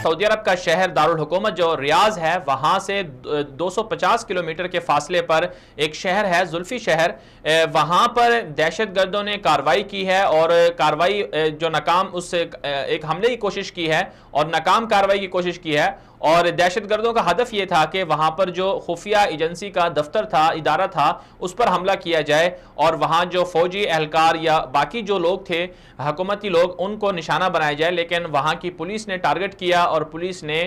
سعودی عرب کا شہر دارالحکومت جو ریاض ہے وہاں سے 250 کلومیٹر کے فاصلے پر ایک شہر ہے زلفی شہر، وہاں پر دہشت گردوں نے کاروائی کی ہے اور کاروائی جو ناکام اس سے ایک حملے کی کوشش کی ہے اور ناکام کاروائی کی کوشش کی ہے، اور دہشت گردوں کا ہدف یہ تھا کہ وہاں پر جو خفیہ ایجنسی کا دفتر تھا، ادارہ تھا، اس پر حملہ کیا جائے اور وہاں جو فوجی اہلکار یا باقی جو لوگ تھے حکومتی لوگ ان کو نشانہ بنایا جائے، لیکن وہاں کی پولیس نے ٹارگٹ کیا اور پولیس نے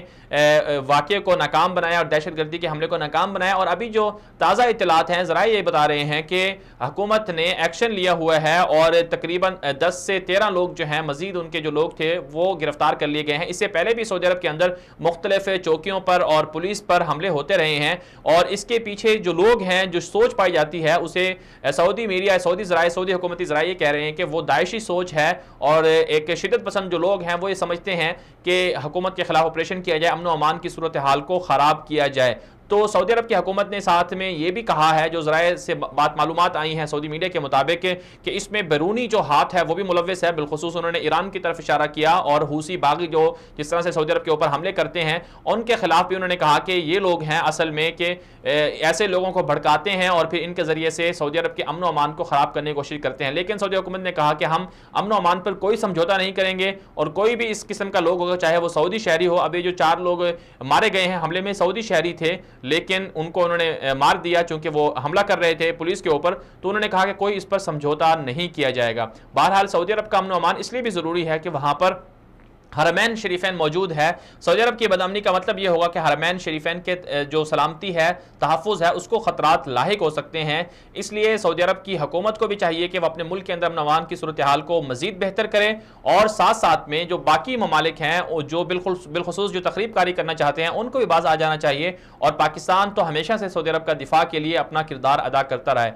واقعے کو ناکام بنایا اور دہشت گردی کے حملے کو ناکام بنایا۔ اور ابھی جو تازہ اطلاعات ہیں ذرائع یہ بتا رہے ہیں کہ حکومت نے ایکشن لیا ہوا ہے اور تقریباً 10 سے 13 لوگ جو ہیں مزید ان کے جو لوگ تھے وہ گرفتار کر لیے گئے ہیں۔ اس سے پہلے بھی سعودی عرب کے اندر مختلف چوکیوں پر اور پولیس پر حملے ہوتے رہے ہیں، اور اس کے پیچھے جو لوگ ہیں جو سوچ پائی جاتی ہے اسے سعودی میڈیا، سعودی ذرائع، سعودی حکومتی ذرائع یہ کہہ رہے ہیں کہ وہ داعشی سوچ ہے، اور ایک شدت پسند جو لوگ ہیں وہ یہ سمجھتے ہیں کہ حکومت کے خلاف آپریشن کیا جائے، امن و امان کی صورتحال کو خراب کیا جائے۔ تو سعودی عرب کی حکومت نے ساتھ میں یہ بھی کہا ہے، جو ذرائع سے بات معلومات آئی ہیں سعودی میڈیا کے مطابق، کہ اس میں بیرونی جو ہاتھ ہے وہ بھی ملوث ہے۔ بالخصوص انہوں نے ایران کی طرف اشارہ کیا اور حوثی باغی جو جس طرح سے سعودی عرب کے اوپر حملے کرتے ہیں ان کے خلاف بھی انہوں نے کہا کہ یہ لوگ ہیں اصل میں کہ ایسے لوگوں کو بھڑکاتے ہیں اور پھر ان کے ذریعے سے سعودی عرب کے امن و امان کو خراب کرنے کی کوشش کرتے ہیں۔ لیکن سعودی حکومت نے کہا کہ ہم امن و امان پر کوئی سمجھوتا نہیں کریں گے، اور کوئی بھی اس قسم کا لوگ ہوگا چاہے وہ سعودی شہری ہو۔ ابھی جو 4 لوگ مارے گئے ہیں حملے میں سعودی شہری تھے، لیکن ان کو انہوں نے مار دیا چونکہ وہ حملہ کر رہے تھے پولیس کے اوپر، تو انہوں نے کہا کہ کوئی اس پر سمجھوتا نہیں کیا جائے گا۔ بہرحال سعودی عرب کا امن و امان اس لیے بھی ضروری ہے کہ وہاں پر حرمین شریفین موجود ہے۔ سعودی عرب کی بدامنی کا مطلب یہ ہوگا کہ حرمین شریفین کے جو سلامتی ہے، تحفظ ہے، اس کو خطرات لاحق ہو سکتے ہیں۔ اس لیے سعودی عرب کی حکومت کو بھی چاہیے کہ وہ اپنے ملک کے اندر امن و امان کی صورتحال کو مزید بہتر کرے، اور ساتھ ساتھ میں جو باقی ممالک ہیں جو بالخصوص جو تخریب کاری کرنا چاہتے ہیں ان کو بھی باز آ جانا چاہیے، اور پاکستان تو ہمیشہ سے سعودی عرب کا دفاع کے لیے اپنا کردار ادا کرتا رہا ہے۔